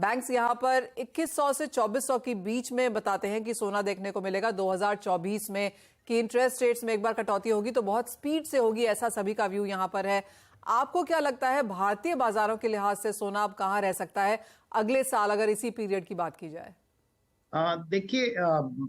Banks यहां पर 2100 से 2400 के बीच में बताते हैं कि सोना देखने को मिलेगा 2024 में, कि इंटरेस्ट रेट्स में एक बार कटौती होगी तो बहुत स्पीड से होगी, ऐसा सभी का व्यू यहां पर है। आपको क्या लगता है भारतीय बाजारों के लिहाज से सोना अब कहां रह सकता है अगले साल, अगर इसी पीरियड की बात की जाए? देखिए,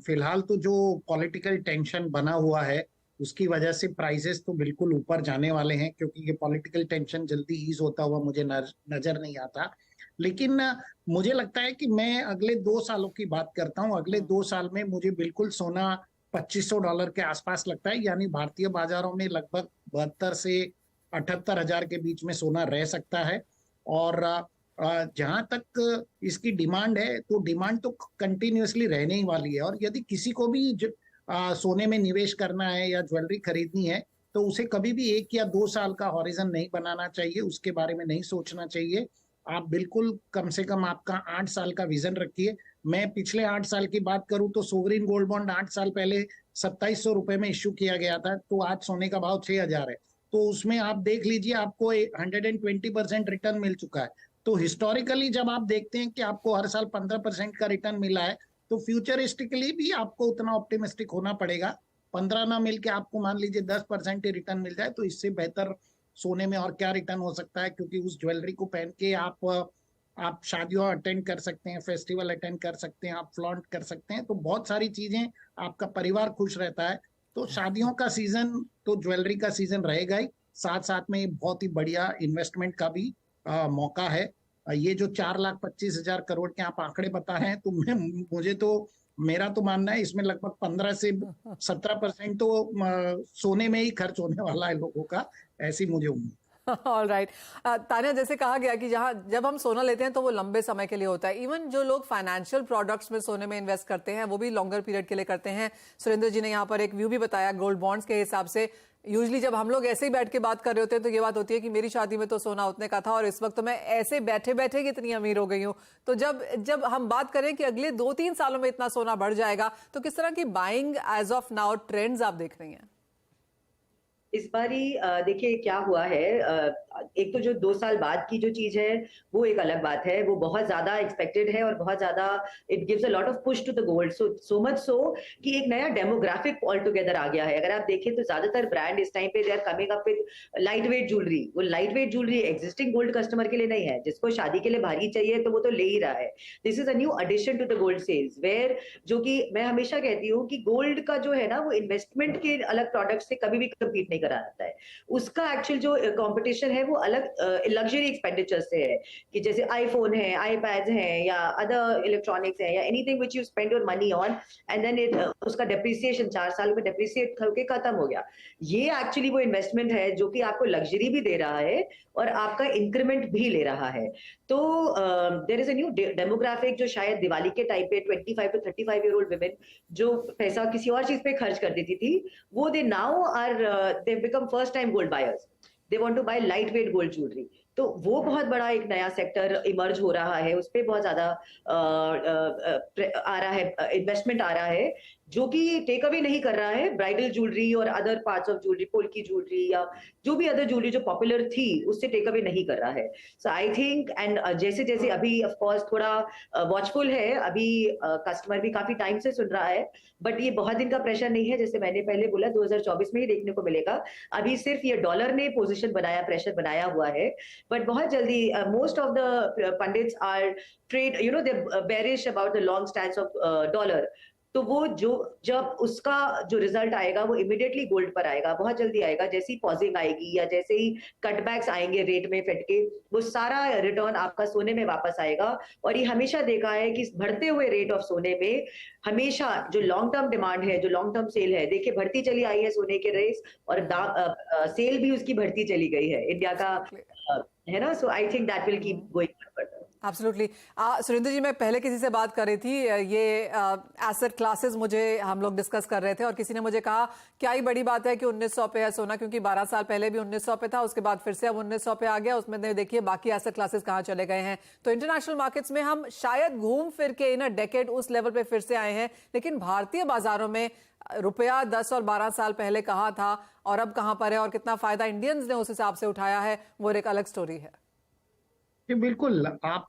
फिलहाल तो जो पॉलिटिकल टेंशन बना हुआ है उसकी वजह से प्राइसेस तो बिल्कुल ऊपर जाने वाले हैं, क्योंकि ये पॉलिटिकल टेंशन जल्दी ईज होता हुआ मुझे नजर नहीं आता। लेकिन मुझे लगता है कि मैं अगले 2 सालों की बात करता हूँ। अगले 2 साल में मुझे बिल्कुल सोना $2500 के आसपास लगता है, यानी भारतीय बाजारों में लगभग 72 से 78 हजार के बीच में सोना रह सकता है। और जहां तक इसकी डिमांड है, तो डिमांड तो कंटिन्यूअसली रहने ही वाली है। और यदि किसी को भी सोने में निवेश करना है या ज्वेलरी खरीदनी है, तो उसे कभी भी 1 या 2 साल का हॉरिजन नहीं बनाना चाहिए, उसके बारे में नहीं सोचना चाहिए। आप बिल्कुल कम से कम आपका 8 साल का विजन रखिए। मैं पिछले 8 साल की बात करूं तो सोवरिन गोल्ड बॉन्ड 8 साल पहले 2700 रुपए में इश्यू किया गया था, तो आज सोने का भाव 6000 है। तो उसमें आप देख लीजिए, आपको 120% रिटर्न मिल चुका है। तो हिस्टोरिकली जब आप देखते हैं कि आपको हर साल 15% का रिटर्न मिला है, तो फ्यूचरिस्टिकली भी आपको उतना ऑप्टिमिस्टिक होना पड़ेगा। 15 ना मिल के आपको मान लीजिए 10% ही रिटर्न मिल जाए, तो इससे बेहतर सोने में और क्या रिटर्न हो सकता है। क्योंकि उस ज्वेलरी को पहन के आप शादियों अटेंड कर सकते हैं, फेस्टिवल अटेंड कर सकते हैं, आप फ्लॉन्ट कर सकते हैं, तो बहुत सारी चीजें, आपका परिवार खुश रहता है। तो शादियों का सीजन तो ज्वेलरी का सीजन रहेगा ही, साथ साथ में बहुत ही बढ़िया इन्वेस्टमेंट का भी मौका है। ये जो 4,25,000 करोड़ के आप आंकड़े बता रहे हैं, तो मुझे तो, मेरा तो मानना है इसमें लगभग 15 से 17% तो सोने में ही खर्च होने वाला है लोगों का, ऐसी मुझे उम्मीद। All right. तान्या, जैसे कहा गया कि जहां जब हम सोना लेते हैं तो वो लंबे समय के लिए होता है। इवन जो लोग फाइनेंशियल प्रोडक्ट्स में सोने में इन्वेस्ट करते हैं वो भी लॉन्गर पीरियड के लिए करते हैं। सुरेंद्र जी ने यहाँ पर एक व्यू भी बताया गोल्ड बॉन्ड्स के हिसाब से। यूजली जब हम लोग ऐसे ही बैठ के बात कर रहे होते हैं तो ये बात होती है कि मेरी शादी में तो सोना उतने का था और इस वक्त तो मैं ऐसे बैठे बैठे कितनी अमीर हो गई हूं। तो जब जब हम बात करें कि अगले 2-3 सालों में इतना सोना बढ़ जाएगा, तो किस तरह की buying age of now trends आप देख रही हैं? इस बारी देखिए क्या हुआ है। एक तो जो 2 साल बाद की जो चीज है वो एक अलग बात है, वो बहुत ज्यादा एक्सपेक्टेड है और बहुत ज्यादा it gives a lot of push to the gold, so much so कि एक नया डेमोग्राफिक ऑल टुगेदर आ गया है। अगर आप देखें तो ज्यादातर ब्रांड इस टाइम पे they are coming up with light weight jewellery. वो light weight jewellery existing gold customer के लिए नहीं है, जिसको शादी के लिए भारी चाहिए तो वो तो ले ही रहा है। This is a new addition to the gold sales, where जो कि मैं हमेशा कहती हूँ कि गोल्ड का जो है ना, वो इन्वेस्टमेंट के अलग प्रोडक्ट से कभी भी कम्पीट नहीं करा जाता है। उसका एक्चुअल जो कंपटीशन है वो अलग लग्जरी एक्सपेंडिचर से है, कि जैसे आईफोन है, आईपैड्स हैं, या अदर इलेक्ट्रॉनिक्स है, या anything which you spend your money on and then it उसका डेप्रिसिएशन 4 साल में डेप्रिसिएट करके खत्म हो गया। ये एक्चुअली वो इन्वेस्टमेंट है जो कि आपको लग्जरी भी दे रहा है और आपका इंक्रीमेंट भी ले रहा है। तो there is a new demographic जो शायद दिवाली के टाइम पे 25 to 35 ईयर ओल्ड वुमेन जो पैसा किसी और चीज पे खर्च कर देती थी, वो they now are they become first time gold buyers. They want to buy light weight gold jewellery. तो वो बहुत बड़ा एक नया सेक्टर इमर्ज हो रहा है, उस पर बहुत ज्यादा आ रहा है, इन्वेस्टमेंट आ रहा है, जो कि टेक अवे नहीं कर रहा है ब्राइडल ज्वेलरी और other parts of jewellery, polki jewellery या जो भी अदर ज्वेलरी जो पॉपुलर थी, उससे टेक अवे नहीं कर रहा है। सो आई थिंक एंड जैसे जैसे अभी ऑफ कोर्स थोड़ा वॉचफुल है, अभी कस्टमर भी काफी टाइम से सुन रहा है, बट ये बहुत दिन का प्रेशर नहीं है। जैसे मैंने पहले बोला 2024 में ही देखने को मिलेगा। अभी सिर्फ ये डॉलर ने पोजीशन बनाया, प्रेशर बनाया हुआ है, बट बहुत जल्दी most of the pundits are trade, you know, they bearish about the long stand of dollar. तो वो जो जब उसका जो रिजल्ट आएगा वो इमीडिएटली गोल्ड पर आएगा, बहुत जल्दी आएगा। जैसी पॉजिंग आएगी या जैसे ही कटबैक्स आएंगे रेट में फेड के, वो सारा रिटर्न आपका सोने में वापस आएगा। और ये हमेशा देखा है कि बढ़ते हुए रेट ऑफ सोने में हमेशा जो लॉन्ग टर्म डिमांड है, जो लॉन्ग टर्म सेल है, देखिए बढ़ती चली आई है सोने के रेस, और सेल भी उसकी बढ़ती चली गई है इंडिया का, है ना। So I think that will keep going further. Absolutely. Surendra ji, मैं पहले किसी से बात कर रही थी, ये एसेट क्लासेस मुझे हम लोग डिस्कस कर रहे थे और किसी ने मुझे कहा क्या ही बड़ी बात है कि 1900 पे है सोना, क्योंकि 12 साल पहले भी 1900 पे था, उसके बाद फिर से अब 1900 पे आ गया। उसमें देखिए बाकी एसेट क्लासेस कहाँ चले गए हैं। तो इंटरनेशनल मार्केट्स में हम शायद घूम फिर के इन अ डेकेड उस लेवल पे फिर से आए हैं, लेकिन भारतीय बाजारों में रुपया 10 और 12 साल पहले कहाँ था और अब कहाँ पर है, और कितना फायदा इंडियंस ने उस हिसाब से उठाया है, वो एक अलग स्टोरी है। जी बिल्कुल। आप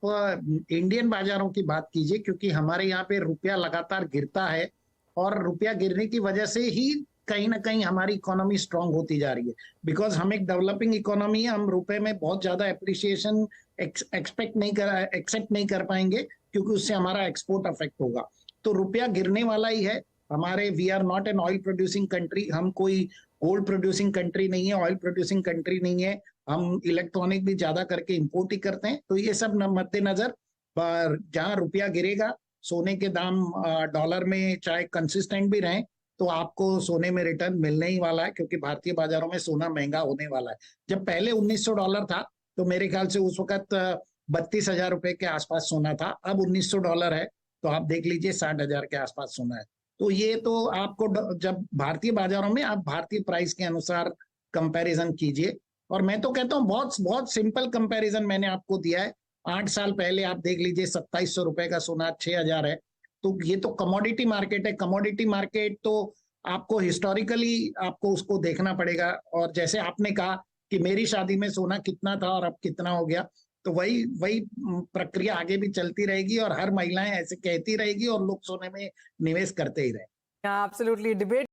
इंडियन बाजारों की बात कीजिए, क्योंकि हमारे यहाँ पे रुपया लगातार गिरता है और रुपया गिरने की वजह से ही कहीं ना कहीं हमारी इकोनॉमी स्ट्रांग होती जा रही है। बिकॉज हम एक डेवलपिंग इकोनॉमी है, हम रुपए में बहुत ज्यादा एप्रिसिएशन एक्सेप्ट नहीं कर पाएंगे, क्योंकि उससे हमारा एक्सपोर्ट अफेक्ट होगा। तो रुपया गिरने वाला ही है। हमारे we are not an oil producing country, हम कोई गोल्ड प्रोड्यूसिंग कंट्री नहीं है, ऑयल प्रोड्यूसिंग कंट्री नहीं है। हम इलेक्ट्रॉनिक भी ज्यादा करके इंपोर्ट ही करते हैं। तो ये सब मद्देनजर पर जहां रुपया गिरेगा, सोने के दाम डॉलर में चाहे कंसिस्टेंट भी रहें, तो आपको सोने में रिटर्न मिलने ही वाला है, क्योंकि भारतीय बाजारों में सोना महंगा होने वाला है। जब पहले $1900 था, तो मेरे ख्याल से उस वक्त 32,000 रुपए के आसपास सोना था। अब $1900 है, तो आप देख लीजिए 60,000 के आसपास सोना है। तो ये तो आपको जब भारतीय बाजारों में आप भारतीय प्राइस के अनुसार कंपैरिजन कीजिए। और मैं तो कहता हूँ बहुत बहुत सिंपल कंपैरिजन मैंने आपको दिया है। 8 साल पहले आप देख लीजिए 2700 रुपए का सोना 6,000 है। तो ये तो कमोडिटी मार्केट है। कमोडिटी मार्केट तो आपको हिस्टोरिकली आपको उसको देखना पड़ेगा। और जैसे आपने कहा कि मेरी शादी में सोना कितना था और अब कितना हो गया, तो वही वही प्रक्रिया आगे भी चलती रहेगी और हर महिलाएं ऐसे कहती रहेगी और लोग सोने में निवेश करते ही रहे। Absolutely debate